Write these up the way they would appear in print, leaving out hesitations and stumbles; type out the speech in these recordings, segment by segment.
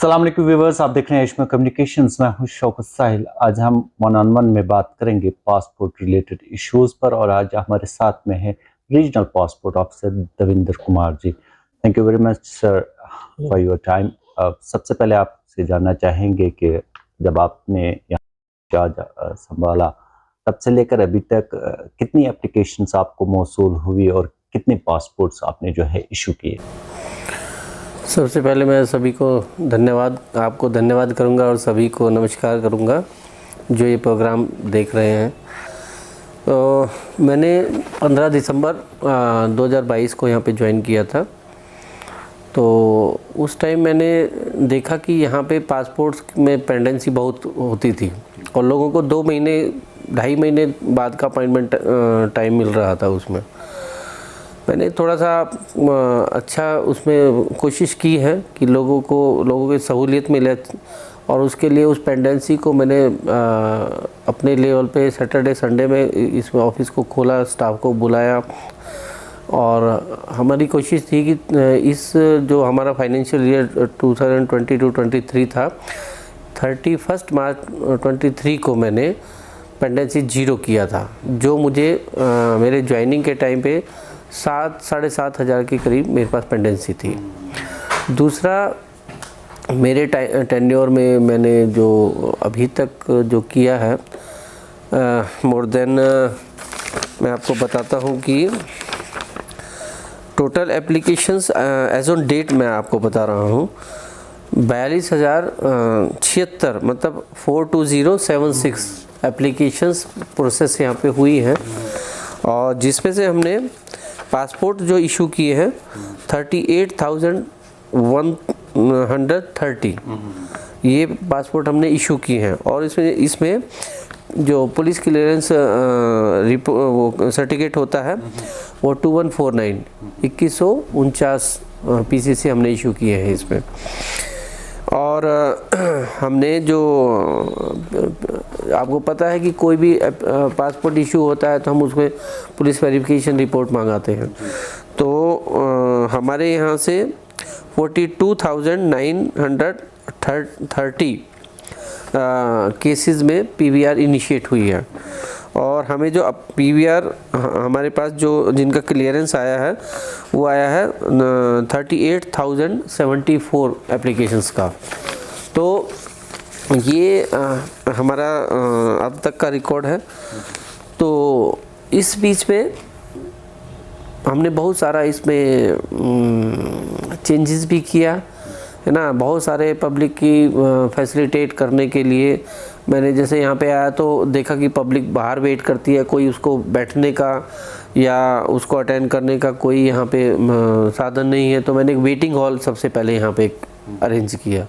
अस्सलाम वालेकुम व्यूअर्स, आप देख रहे हैं एशमा कम्युनिकेशंस। मैं हूं शौकत साहिल। आज हम वन ऑन वन में बात करेंगे पासपोर्ट रिलेटेड इश्यूज पर और आज हमारे साथ में है regional passport officer Davinder Kumar ji. Thank you very much sir for your time. सबसे पहले आपसे जानना चाहेंगे कि जब आपने यहाँ संभाला तब से लेकर अभी तक कितनी एप्लीकेशंस आपको मौसूल हुई और कितने पासपोर्ट्स आपने जो है इशू किए? सबसे पहले मैं सभी को आपको धन्यवाद करूंगा और सभी को नमस्कार करूंगा जो ये प्रोग्राम देख रहे हैं। तो मैंने 15 दिसंबर 2022 को यहाँ पे ज्वाइन किया था। तो उस टाइम मैंने देखा कि यहाँ पे पासपोर्ट्स में पेंडेंसी बहुत होती थी और लोगों को 2 महीने 2.5 महीने बाद का अपॉइंटमेंट टाइम मिल रहा था। उसमें मैंने थोड़ा सा अच्छा उसमें कोशिश की है कि लोगों की सहूलियत मिले और उसके लिए उस पेंडेंसी को मैंने अपने लेवल पे सैटरडे संडे में इसमें ऑफिस को खोला, स्टाफ को बुलाया और हमारी कोशिश थी कि इस जो हमारा फाइनेंशियल ईयर 2022-23 था, 31 मार्च 23 को मैंने पेंडेंसी 0 किया था, जो मुझे मेरे ज्वाइनिंग के टाइम पे 7-साढ़े 7 हज़ार के करीब मेरे पास पेंडेंसी थी। दूसरा, मेरे टेन्योर में मैंने जो अभी तक जो किया है मोर देन मैं आपको बताता हूँ कि total applications as on date मैं आपको बता रहा हूँ 42,076 मतलब 42076 एप्लीकेशंस प्रोसेस यहाँ पे हुई हैं और जिसमें से हमने पासपोर्ट जो इशू किए हैं 38,130 ये पासपोर्ट हमने इशू किए हैं और इसमें जो पुलिस क्लियरेंस सर्टिफिकेट होता है वो 2149 2149 पीसीसी हमने इशू किए हैं इसमें। और हमने जो आपको पता है कि कोई भी पासपोर्ट इशू होता है तो हम उसमें पुलिस वेरिफिकेशन रिपोर्ट मंगाते हैं। तो हमारे यहाँ से 42,930 केसेस में पीवीआर इनिशिएट हुई है और हमें जो अब पीवीआर हमारे पास जो जिनका क्लियरेंस आया है वो आया है 38,074 एप्लीकेशंस का। तो ये हमारा अब तक का रिकॉर्ड है। तो इस बीच में हमने बहुत सारा इसमें चेंजेस भी किया है ना। बहुत सारे पब्लिक की फैसिलिटेट करने के लिए मैंने जैसे यहाँ पे आया तो देखा कि पब्लिक बाहर वेट करती है, कोई उसको बैठने का या उसको अटेंड करने का कोई यहाँ पे साधन नहीं है। तो मैंने एक वेटिंग हॉल सबसे पहले यहाँ पे अरेंज किया।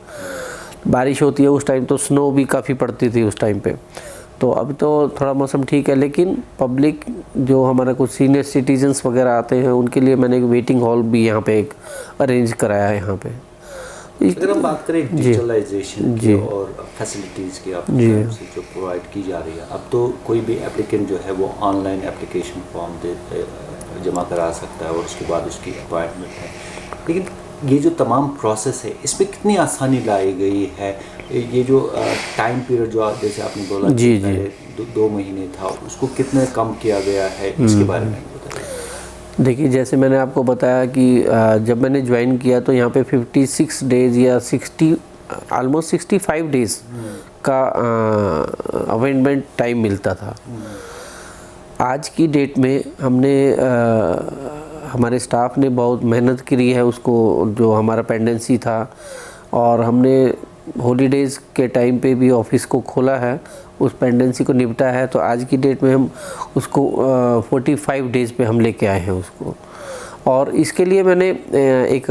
बारिश होती है उस टाइम तो स्नो भी काफ़ी पड़ती थी उस टाइम पे। तो अब तो थोड़ा मौसम ठीक है, लेकिन पब्लिक जो हमारा कुछ सीनियर सिटीजन्स वगैरह आते हैं उनके लिए मैंने एक वेटिंग हॉल भी यहाँ पे एक अरेंज कराया है यहाँ पे। अगर हम बात करें डिजिटलाइजेशन की और फैसिलिटीज़ की आप से जो प्रोवाइड की जा रही है, अब तो कोई भी एप्लीकेंट जो है वो ऑनलाइन एप्लीकेशन फॉर्म जमा करा सकता है और उसके बाद उसकी अपॉइंटमेंट है। लेकिन ये जो तमाम प्रोसेस है इसमें कितनी आसानी लाई गई है? ये जो टाइम पीरियड जो जैसे आपने बोला जी पहले 2 महीने था उसको कितने कम किया गया है, इसके बारे में बताइए। देखिए, जैसे मैंने आपको बताया कि जब मैंने ज्वाइन किया तो यहाँ पे 56 डेज़ या ऑलमोस्ट 65 डेज़ का अपॉइंटमेंट टाइम मिलता था। आज की डेट में हमने हमारे स्टाफ ने बहुत मेहनत करी है उसको, जो हमारा पेंडेंसी था, और हमने हॉलीडेज़ के टाइम पे भी ऑफिस को खोला है, उस पेंडेंसी को निपटा है। तो आज की डेट में हम उसको 45 डेज़ पे हम लेके आए हैं उसको। और इसके लिए मैंने एक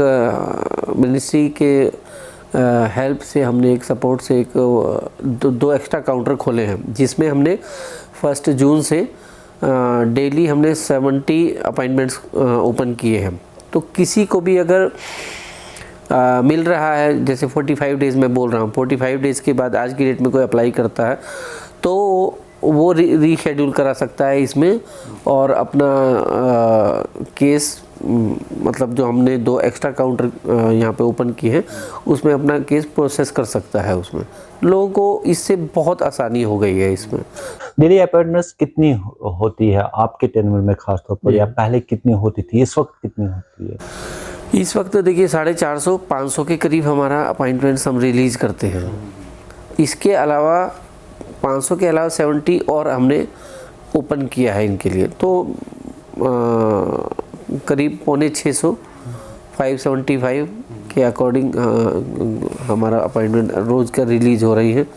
मिनिस्ट्री के हेल्प से हमने एक सपोर्ट से एक दो एक्स्ट्रा काउंटर खोले हैं, जिसमें हमने 1 जून से डेली हमने 70 अपॉइंटमेंट्स ओपन किए हैं। तो किसी को भी अगर मिल रहा है, जैसे 45 डेज़ में बोल रहा हूँ, 45 डेज़ के बाद आज की डेट में कोई अप्लाई करता है तो वो रीशेड्यूल करा सकता है इसमें और अपना केस मतलब जो हमने 2 एक्स्ट्रा काउंटर यहाँ पे ओपन किए हैं उसमें अपना केस प्रोसेस कर सकता है। उसमें लोगों को इससे बहुत आसानी हो गई है। इसमें डेली अपॉइंटमेंट्स कितनी होती है आपके टेनवर में खास तौर पर, या पहले कितनी होती थी, इस वक्त कितनी होती है? इस वक्त देखिए 450-500 के करीब हमारा अपॉइंटमेंट्स हम रिलीज़ करते हैं। इसके अलावा 500 के अलावा 70 और हमने ओपन किया है इनके लिए, तो करीब 650 575 के अकॉर्डिंग हमारा अपॉइंटमेंट रोज़ का रिलीज़ हो रही है।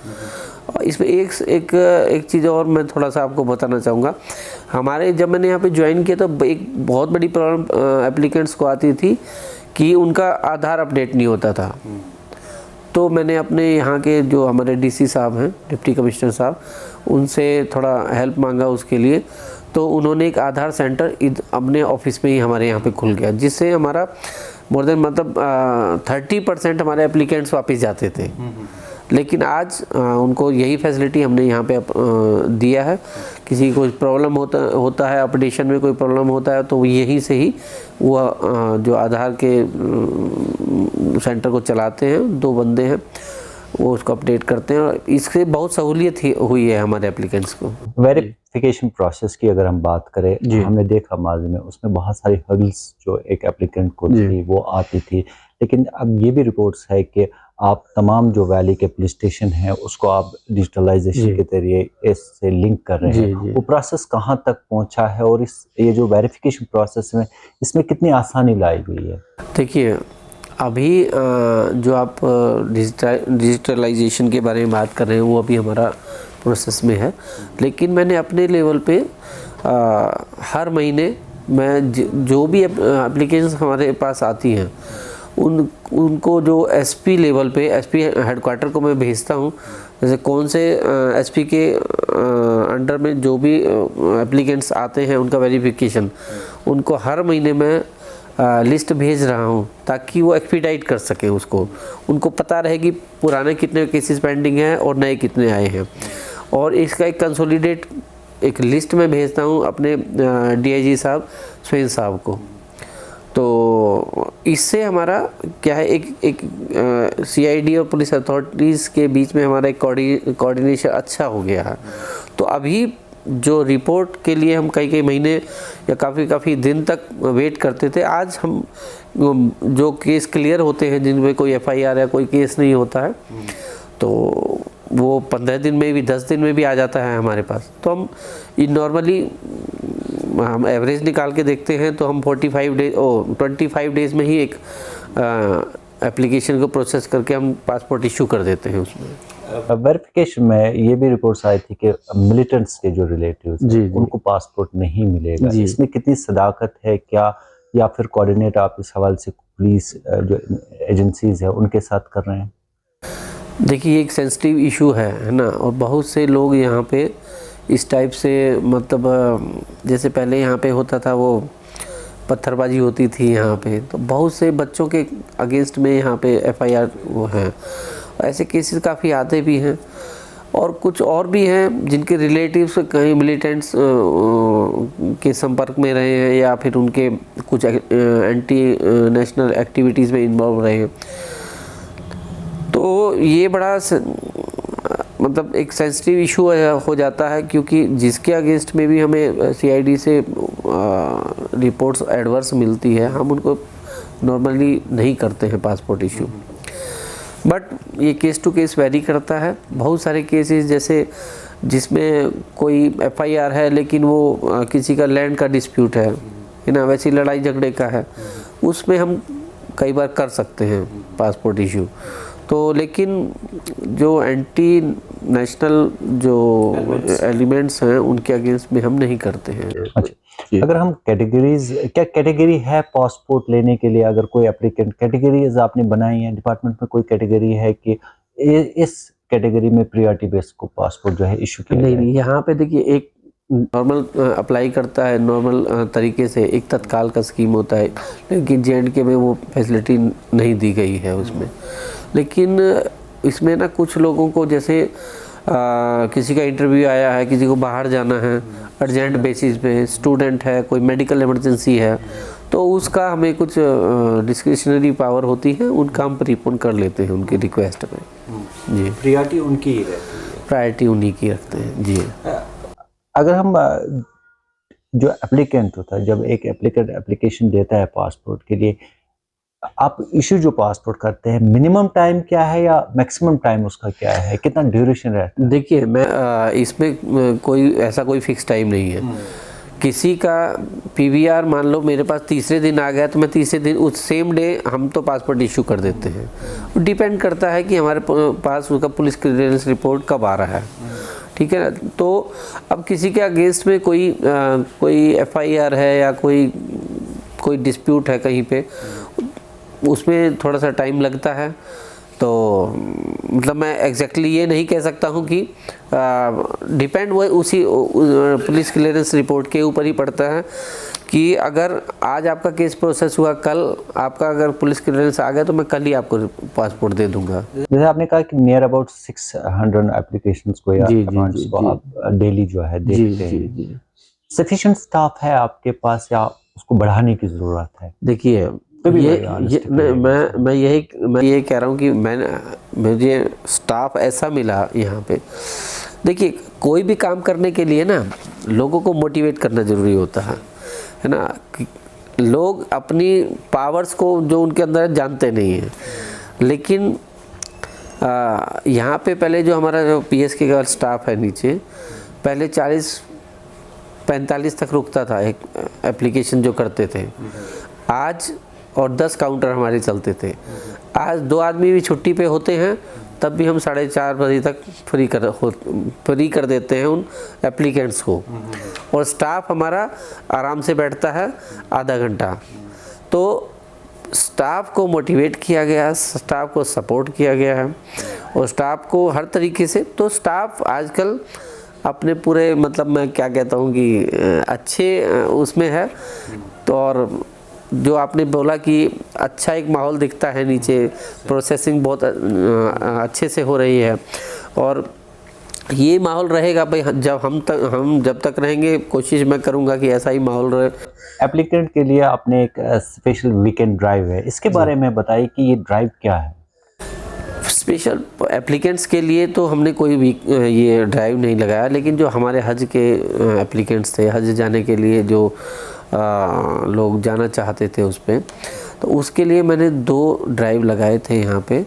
इसमें एक चीज़ और मैं थोड़ा सा आपको बताना चाहूँगा। हमारे जब मैंने यहाँ पे ज्वाइन किया तो एक बहुत बड़ी प्रॉब्लम एप्लीकेंट्स को आती थी कि उनका आधार अपडेट नहीं होता था। तो मैंने अपने यहाँ के जो हमारे डीसी साहब हैं, डिप्टी कमिश्नर साहब, उनसे थोड़ा हेल्प मांगा उसके लिए। तो उन्होंने एक आधार सेंटर अपने ऑफिस में ही हमारे यहाँ पे खुल गया, जिससे हमारा मोर देन मतलब 30% हमारे एप्लीकेंट्स वापस जाते थे। लेकिन आज उनको यही फैसिलिटी हमने यहाँ पे दिया है। किसी को प्रॉब्लम होता है, अपडेशन में कोई प्रॉब्लम होता है, तो यहीं से ही वो जो आधार के सेंटर को चलाते हैं, 2 बंदे हैं, वो उसको अपडेट करते हैं और इससे बहुत सहूलियत हुई है हमारे एप्लीकेंट्स को। वेरिफिकेशन प्रोसेस की अगर हम बात करें, हमने देखा माजी में उसमें बहुत सारी हर्डल्स जो एक एप्लीकेंट को थी वो आती थी, लेकिन अब ये भी रिपोर्ट्स है कि आप तमाम जो वैली के पुलिस स्टेशन हैं उसको आप डिजिटलाइजेशन के जरिए इससे लिंक कर रहे हैं। वो प्रोसेस कहाँ तक पहुँचा है और ये जो वेरिफिकेशन प्रोसेस में इसमें कितनी आसानी लाई हुई है? देखिए, अभी जो आप डिजिटलाइजेशन के बारे में बात कर रहे हैं वो अभी हमारा प्रोसेस में है। लेकिन मैंने अपने लेवल पे हर महीने मैं जो भी एप्लीकेशंस हमारे पास आती हैं उनको जो एसपी लेवल पे, एसपी हेडक्वार्टर को मैं भेजता हूँ। जैसे कौन से एसपी के अंडर में जो भी एप्लीकेंट्स आते हैं उनका वेरिफिकेशन, उनको हर महीने मैं लिस्ट भेज रहा हूँ ताकि वो एक्सपीडाइट कर सकें उसको। उनको पता रहे कि पुराने कितने केसेस पेंडिंग हैं और नए कितने आए हैं, और इसका एक कंसोलिडेट एक लिस्ट में भेजता हूँ अपने डीआईजी साहब स्वयं साहब को। तो इससे हमारा क्या है, एक सीआईडी और पुलिस अथॉरिटीज़ के बीच में हमारा एक कोऑर्डिनेशन अच्छा हो गया है। तो अभी जो रिपोर्ट के लिए हम कई महीने या काफ़ी दिन तक वेट करते थे, आज हम जो केस क्लियर होते हैं जिनमें कोई एफआईआर या कोई केस नहीं होता है, तो वो 15 दिन में भी 10 दिन में भी आ जाता है हमारे पास। तो हम नॉर्मली हम एवरेज निकाल के देखते हैं तो हम 25 डेज़ में ही एक एप्लीकेशन को प्रोसेस करके हम पासपोर्ट इशू कर देते हैं उसमें। वेरिफिकेशन में ये भी रिपोर्ट्स आई थी कि मिलिटेंट्स के जो रिलेटिव्स उनको पासपोर्ट नहीं मिलेगा। इसमें कितनी सदाकत है क्या, या फिर कोऑर्डिनेट आप इस हवाले से पुलिस जो एजेंसीज है उनके साथ कर रहे हैं? देखिए, एक सेंसिटिव इशू है ना, और बहुत से लोग यहाँ पे इस टाइप से मतलब जैसे पहले यहाँ पे होता था वो पत्थरबाजी होती थी यहाँ पे, तो बहुत से बच्चों के अगेंस्ट में यहाँ पे एफआईआर वो हैं। ऐसे केसेस काफ़ी आते भी हैं, और कुछ और भी हैं जिनके रिलेटिव्स कहीं मिलिटेंट्स के संपर्क में रहे हैं या फिर उनके कुछ एंटी नेशनल एक्टिविटीज़ में इन्वॉल्व रहे हैं। तो ये बड़ा मतलब एक सेंसिटिव इशू हो जाता है, क्योंकि जिसके अगेंस्ट में भी हमें सीआईडी से रिपोर्ट्स एडवर्स मिलती है, हम उनको नॉर्मली नहीं करते हैं पासपोर्ट इशू। बट ये केस टू केस वेरी करता है। बहुत सारे केसेस जैसे जिसमें कोई एफआईआर है लेकिन वो किसी का लैंड का डिस्प्यूट है ना, वैसी लड़ाई झगड़े का है, उसमें हम कई बार कर सकते हैं पासपोर्ट इशू। तो लेकिन जो एंटी नेशनल जो एलिमेंट्स हैं उनके अगेंस्ट में हम नहीं करते हैं। अच्छा, अगर हम कैटेगरीज, क्या कैटेगरी है पासपोर्ट लेने के लिए? अगर कोई एप्लीकेंट, कैटेगरीज आपने बनाई है डिपार्टमेंट में, कोई कैटेगरी है कि इस कैटेगरी में प्रियोरिटी बेस को पासपोर्ट जो है इशू किया जाए? नहीं, यहाँ पे देखिए, एक नॉर्मल अप्लाई करता है नॉर्मल तरीके से, एक तत्काल का स्कीम होता है, लेकिन जेएंडके में वो फैसिलिटी नहीं दी गई है उसमें। लेकिन इसमें ना कुछ लोगों को जैसे किसी का इंटरव्यू आया है, किसी को बाहर जाना है अर्जेंट बेसिस पे, स्टूडेंट है, कोई मेडिकल इमरजेंसी है, तो उसका हमें कुछ डिस्क्रिशनरी पावर होती है, उनका हम प्रीपोन कर लेते हैं उनकी रिक्वेस्ट में। जी, प्रायोरिटी उनकी ही रहती है। प्रायोरिटी उन्हीं की रखते हैं जी। अगर हम जो एप्लीकेंट होता है, जब एक एप्लीकेंट एप्लीकेशन देता है पासपोर्ट के लिए, आप इशू जो पासपोर्ट करते हैं, मिनिमम टाइम क्या है या मैक्सिमम टाइम उसका क्या है, कितना ड्यूरेशन रहता है? देखिए, मैं इसमें कोई ऐसा कोई फिक्स टाइम नहीं है। किसी का पीवीआर मान लो मेरे पास तीसरे दिन आ गया तो मैं तीसरे दिन उस सेम डे हम तो पासपोर्ट इशू कर देते हैं। डिपेंड करता है कि हमारे पास उसका पुलिस क्लियरेंस रिपोर्ट कब आ रहा है, ठीक है ना। तो अब किसी के अगेंस्ट में कोई एफआईआर है या कोई डिस्प्यूट है कहीं पे, उसमें थोड़ा सा टाइम लगता है। तो मतलब मैं एग्जैक्टली ये नहीं कह सकता हूँ कि डिपेंड वो उसी पुलिस क्लियरेंस रिपोर्ट के ऊपर ही पड़ता है कि अगर आज आपका केस प्रोसेस हुआ, कल आपका अगर पुलिस क्लियरेंस आ गया तो मैं कल ही आपको पासपोर्ट दे दूंगा। जैसे आपने कहा कि नियर अबाउट 600 एप्लीकेशंस को या अमाउंट्स को आप डेली जो है देखते हैं। सफिशिएंट स्टाफ है आपके पास या उसको बढ़ाने की ज़रूरत है? देखिए, मैं यही कह रहा हूँ कि मुझे स्टाफ ऐसा मिला यहाँ पे। देखिए, कोई भी काम करने के लिए ना लोगों को मोटिवेट करना ज़रूरी होता है ना। लोग अपनी पावर्स को जो उनके अंदर है जानते नहीं हैं, लेकिन यहाँ पे पहले जो हमारा जो पीएसके का स्टाफ है नीचे, पहले 40-45 तक रुकता था एक एप्लीकेशन जो करते थे। आज और 10 काउंटर हमारे चलते थे। आज 2 आदमी भी छुट्टी पे होते हैं तब भी हम 4:30 बजे तक फ्री कर देते हैं उन एप्लीकेंट्स को, और स्टाफ हमारा आराम से बैठता है आधा घंटा। तो स्टाफ को मोटिवेट किया गया, स्टाफ को सपोर्ट किया गया है, और स्टाफ को हर तरीके से, तो स्टाफ आजकल अपने पूरे मतलब मैं क्या कहता हूँ कि अच्छे उसमें है। तो और जो आपने बोला कि अच्छा एक माहौल दिखता है नीचे, प्रोसेसिंग बहुत अच्छे से हो रही है, और ये माहौल रहेगा भाई। हम जब तक रहेंगे, कोशिश मैं करूँगा कि ऐसा ही माहौल रहे। एप्लीकेंट के लिए आपने एक स्पेशल वीकेंड ड्राइव है, इसके बारे में बताइए कि ये ड्राइव क्या है? स्पेशल एप्लीकेंट्स के लिए तो हमने कोई भी ये ड्राइव नहीं लगाया, लेकिन जो हमारे हज के एप्लीकेंट्स थे, हज जाने के लिए जो लोग जाना चाहते थे उस पर, तो उसके लिए मैंने 2 ड्राइव लगाए थे यहाँ पे।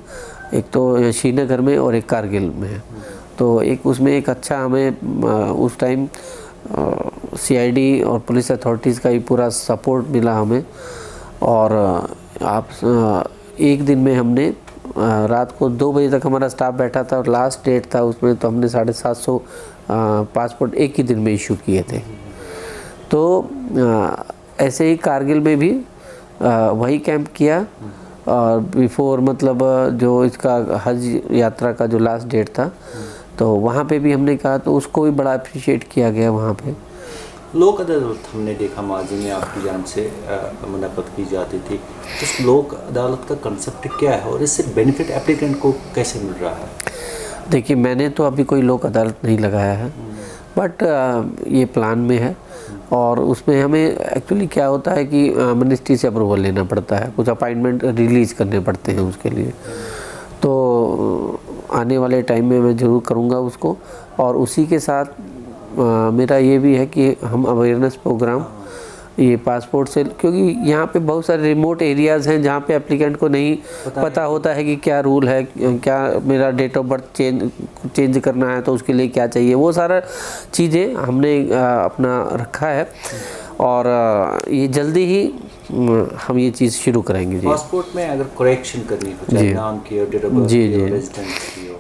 एक तो श्रीनगर में और एक कारगिल में। तो एक उसमें एक अच्छा हमें उस टाइम सीआईडी और पुलिस अथॉरिटीज़ का ही पूरा सपोर्ट मिला हमें। और एक दिन में हमने रात को 2 बजे तक हमारा स्टाफ बैठा था, और लास्ट डेट था उसमें, तो हमने 750 पासपोर्ट एक ही दिन में इशू किए थे। तो ऐसे ही कारगिल में भी वही कैंप किया, और बिफोर मतलब जो इसका हज यात्रा का जो लास्ट डेट था, तो वहाँ पे भी हमने कहा, तो उसको भी बड़ा अप्रिशिएट किया गया वहाँ पे। लोक अदालत हमने देखा माजी में आपकी जान से मुनक़्क़द की जाती थी। इस लोक अदालत का कंसेप्ट क्या है और इससे बेनिफिट एप्लीकेंट को कैसे मिल रहा है? देखिए, मैंने तो अभी कोई लोक अदालत नहीं लगाया है, बट ये प्लान में है। और उसमें हमें एक्चुअली क्या होता है कि मिनिस्ट्री से अप्रूवल लेना पड़ता है, कुछ अपॉइंटमेंट रिलीज़ करने पड़ते हैं उसके लिए। तो आने वाले टाइम में मैं ज़रूर करूँगा उसको। और उसी के साथ मेरा ये भी है कि हम अवेयरनेस प्रोग्राम ये पासपोर्ट से, क्योंकि यहाँ पे बहुत सारे रिमोट एरियाज़ हैं जहाँ पे एप्लीकेंट को नहीं पता होता है कि क्या रूल है, क्या मेरा डेट ऑफ बर्थ चेंज करना है तो उसके लिए क्या चाहिए, वो सारा चीज़ें हमने अपना रखा है। और ये जल्दी ही हम ये चीज़ शुरू करेंगे जी। पासपोर्ट में अगर करेक्शन करनी हो, चाहे नाम की और डेट ऑफ बर्थ की और रेजिडेंस की हो,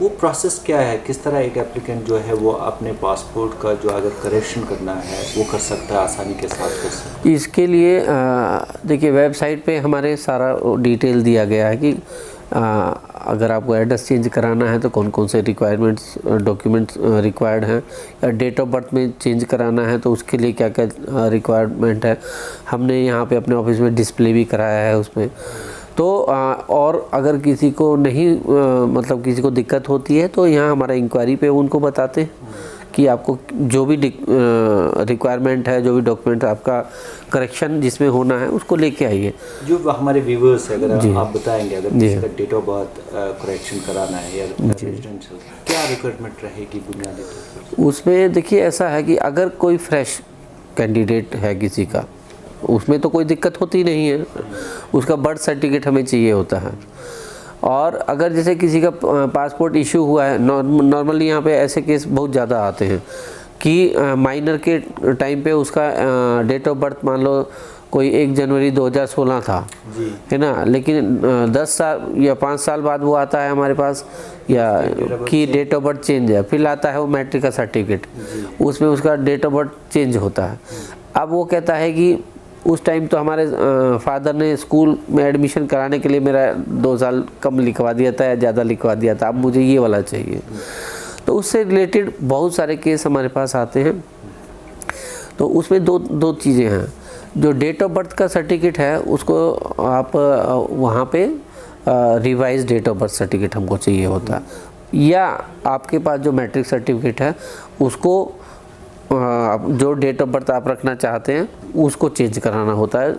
वो प्रोसेस क्या है? किस तरह एक एप्लीकेंट जो है वो अपने पासपोर्ट का जो अगर करेक्शन करना है वो कर सकता है, आसानी के साथ कर सकता है? इसके लिए देखिए, वेबसाइट पे हमारे सारा डिटेल दिया गया है कि अगर आपको एड्रेस चेंज कराना है तो कौन कौन से रिक्वायरमेंट्स डॉक्यूमेंट्स रिक्वायर्ड हैं, या डेट ऑफ बर्थ में चेंज कराना है तो उसके लिए क्या क्या रिक्वायरमेंट है। हमने यहाँ पे अपने ऑफिस में डिस्प्ले भी कराया है उसमें। तो और अगर किसी को नहीं मतलब किसी को दिक्कत होती है तो यहाँ हमारा इंक्वायरी पे उनको बताते हैं। कि आपको जो भी रिक्वायरमेंट है, जो भी डॉक्यूमेंट आपका करेक्शन जिसमें होना है उसको लेके आइए। जो हमारे व्यूवर्स है, अगर आप बताएंगे, अगर जी। किसी का डेट ऑफ बर्थ करेक्शन कराना है या रेजिडेंशियल, क्या रिक्वायरमेंट रहेगी बुनियादी तौर पर? उसमें देखिए ऐसा है कि अगर कोई फ्रेश कैंडिडेट है किसी का, उसमें तो कोई दिक्कत होती नहीं है, उसका बर्थ सर्टिफिकेट हमें चाहिए होता है। और अगर जैसे किसी का पासपोर्ट इशू हुआ है, नॉर्मली यहाँ पे ऐसे केस बहुत ज़्यादा आते हैं कि माइनर के टाइम पे उसका डेट ऑफ बर्थ मान लो कोई 1 जनवरी 2016 था, है ना, लेकिन 10 साल या 5 साल बाद वो आता है हमारे पास, या कि डेट ऑफ बर्थ चेंज है, फिर आता है वो मैट्रिक का सर्टिफिकेट, उसमें उसका डेट ऑफ बर्थ चेंज होता है। अब वो कहता है कि उस टाइम तो हमारे फादर ने स्कूल में एडमिशन कराने के लिए मेरा 2 साल कम लिखवा दिया था या ज़्यादा लिखवा दिया था, अब मुझे ये वाला चाहिए। तो उससे रिलेटेड बहुत सारे केस हमारे पास आते हैं। तो उसमें दो चीज़ें हैं। जो डेट ऑफ बर्थ का सर्टिफिकेट है उसको आप वहाँ पे revise date of birth certificate हमको चाहिए होता है, या आपके पास जो मैट्रिक सर्टिफिकेट है उसको जो डेट ऑफ बर्थ आप रखना चाहते हैं उसको चेंज कराना होता है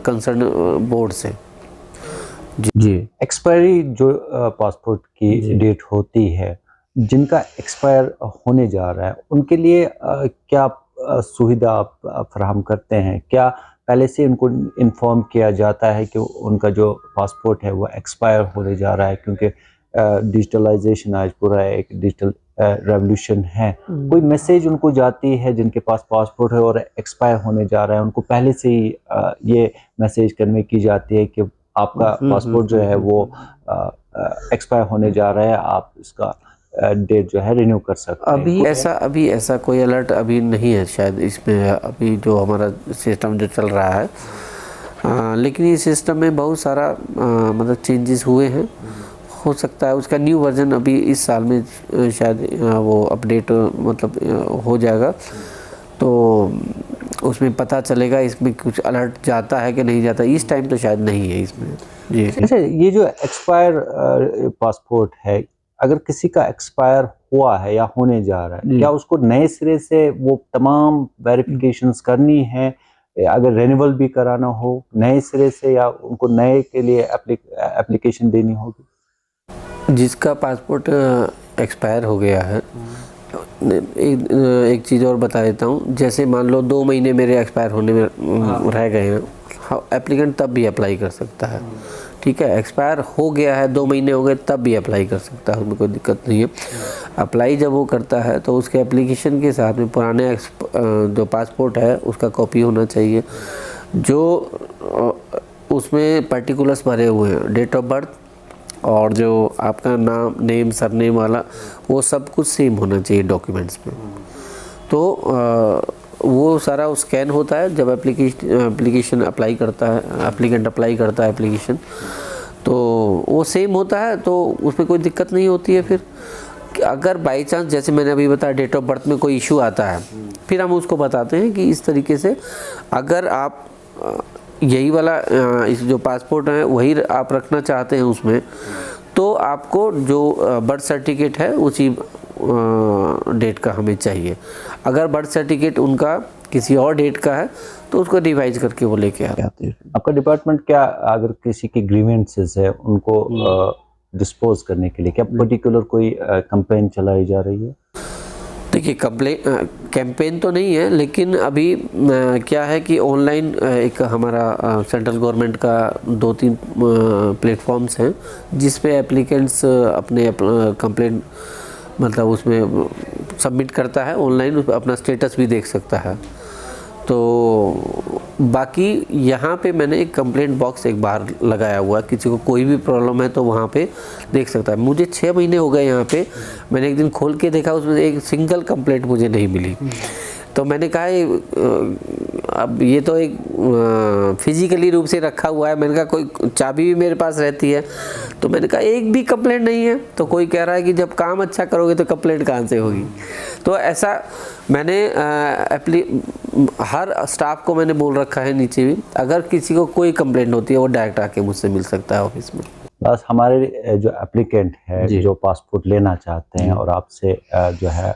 कंसर्न बोर्ड से। जी। एक्सपायरी जो पासपोर्ट की डेट होती है, जिनका एक्सपायर होने जा रहा है, उनके लिए क्या सुविधा आप फराहम करते हैं? क्या पहले से उनको इन्फॉर्म किया जाता है कि उनका जो पासपोर्ट है वो एक्सपायर होने जा रहा है? क्योंकि डिजिटलाइजेशन आज पूरा एक डिजिटल रेवोल्यूशन है। कोई मैसेज उनको जाती है जिनके पास पासपोर्ट है और एक्सपायर होने जा रहा है, उनको पहले से ही ये मैसेज कन्वे की जाती है कि आपका पासपोर्ट जो है वो एक्सपायर होने जा रहा है, आप इसका डेट जो है रिन्यू कर सकते हैं? अभी ऐसा कोई अलर्ट अभी नहीं है शायद इसमें, अभी जो हमारा सिस्टम जो चल रहा है। लेकिन ये सिस्टम में बहुत सारा मतलब चेंजेस हुए हैं। हो सकता है उसका न्यू वर्जन अभी इस साल में शायद वो अपडेट मतलब हो जाएगा, तो उसमें पता चलेगा इसमें कुछ अलर्ट जाता है कि नहीं जाता। इस टाइम तो शायद नहीं है इसमें। जी। अच्छा, ये जो एक्सपायर पासपोर्ट है, अगर किसी का एक्सपायर हुआ है या होने जा रहा है, क्या उसको नए सिरे से वो तमाम वेरिफिकेशंस करनी है? अगर रेन्यूअल भी कराना हो नए सिरे से, या उनको नए के लिए एप्लीकेशन देनी होगी? जिसका पासपोर्ट एक्सपायर हो गया है, एक चीज़ और बता देता हूँ। जैसे मान लो 2 महीने मेरे एक्सपायर होने में रह गए हैं, एप्लीकेंट तब भी अप्लाई कर सकता है। ठीक है, एक्सपायर हो गया है, 2 महीने हो गए तब भी अप्लाई कर सकता है, उसमें कोई दिक्कत नहीं है। अप्लाई जब वो करता है तो उसके एप्लीकेशन के साथ में पुराने जो पासपोर्ट है उसका कॉपी होना चाहिए, जो उसमें पर्टिकुलर्स भरे हुए हैं, डेट ऑफ बर्थ और जो आपका नाम, नेम, सरनेम वाला, वो सब कुछ सेम होना चाहिए डॉक्यूमेंट्स में। तो वो सारा स्कैन होता है जब एप्लीकेशन अप्लाई करता है, एप्लीकेंट अप्लाई करता है एप्लीकेशन, तो वो सेम होता है, तो उसमें कोई दिक्कत नहीं होती है। फिर अगर बाई चांस, जैसे मैंने अभी बताया, डेट ऑफ बर्थ में कोई इशू आता है, फिर हम उसको बताते हैं कि इस तरीके से अगर आप यही वाला इस जो पासपोर्ट है वही आप रखना चाहते हैं उसमें, तो आपको जो बर्थ सर्टिफिकेट है उसी डेट का हमें चाहिए। अगर बर्थ सर्टिफिकेट उनका किसी और डेट का है तो उसको रिवाइज करके वो लेके आते हैं। आपका डिपार्टमेंट क्या, अगर किसी की ग्रीवेंसेस है उनको डिस्पोज करने के लिए क्या पर्टिकुलर कोई कैंपेन चलाई जा रही है? देखिए, कैंपेन तो नहीं है, लेकिन अभी क्या है कि ऑनलाइन एक हमारा सेंट्रल गवर्नमेंट का 2-3 प्लेटफॉर्म्स हैं जिस पे एप्लीकेंट्स अपने कंप्लेंट मतलब उसमें सबमिट करता है ऑनलाइन, उस पर अपना स्टेटस भी देख सकता है। तो बाकी यहाँ पे मैंने एक कंप्लेंट बॉक्स एक बार लगाया हुआ है, किसी को कोई भी प्रॉब्लम है तो वहाँ पे देख सकता है। मुझे 6 महीने हो गए यहाँ पे, मैंने एक दिन खोल के देखा, उसमें एक सिंगल कंप्लेंट मुझे नहीं मिली। तो मैंने कहा अब ये तो एक फिजिकली रूप से रखा हुआ है, मैंने कहा कोई चाबी भी मेरे पास रहती है, तो मैंने कहा एक भी कंप्लेंट नहीं है। तो कोई कह रहा है कि जब काम अच्छा करोगे तो कंप्लेंट कहाँ से होगी। तो ऐसा मैंने हर स्टाफ को मैंने बोल रखा है नीचे भी, अगर किसी को कोई कंप्लेंट होती है वो डायरेक्ट आके मुझसे मिल सकता है ऑफिस में। बस हमारे जो एप्लीकेंट है जो पासपोर्ट लेना चाहते हैं और आपसे जो है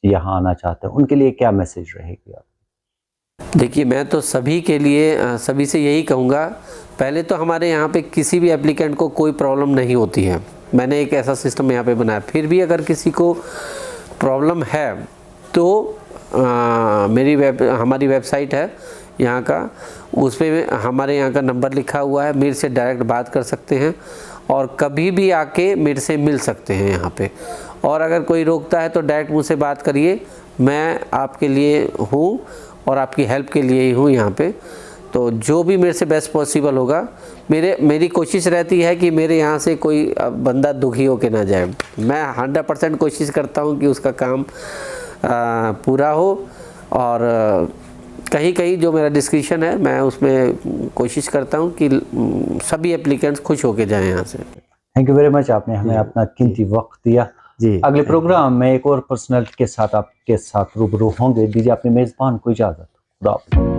यहाँ आना चाहते हैं, उनके लिए क्या मैसेज रहेगी आप? देखिए, मैं तो सभी के लिए सभी से यही कहूँगा, पहले तो हमारे यहाँ पे किसी भी एप्लीकेंट को कोई प्रॉब्लम नहीं होती है। मैंने एक ऐसा सिस्टम यहाँ पे बनाया। फिर भी अगर किसी को प्रॉब्लम है तो हमारी वेबसाइट है यहाँ का, उस पर हमारे यहाँ का नंबर लिखा हुआ है, मेरे से डायरेक्ट बात कर सकते हैं और कभी भी आके मेरे से मिल सकते हैं यहाँ पे। और अगर कोई रोकता है तो डायरेक्ट मुझसे बात करिए, मैं आपके लिए हूँ और आपकी हेल्प के लिए ही हूँ यहाँ पे। तो जो भी मेरे से बेस्ट पॉसिबल होगा, मेरी कोशिश रहती है कि मेरे यहाँ से कोई बंदा दुखी होके ना जाए। मैं 100% कोशिश करता हूँ कि उसका काम पूरा हो, और कहीं कहीं जो मेरा डिस्क्रिप्शन है मैं उसमें कोशिश करता हूँ कि सभी एप्लीकेंट्स खुश होके जाएं यहाँ से। थैंक यू वेरी मच, आपने हमें अपना कीमती वक्त दिया जी। अगले प्रोग्राम में एक और पर्सनालिटी के साथ आपके साथ रूबरू होंगे। दीजिए अपने मेज़बान को इजाज़त। खुदा हाफ़िज़।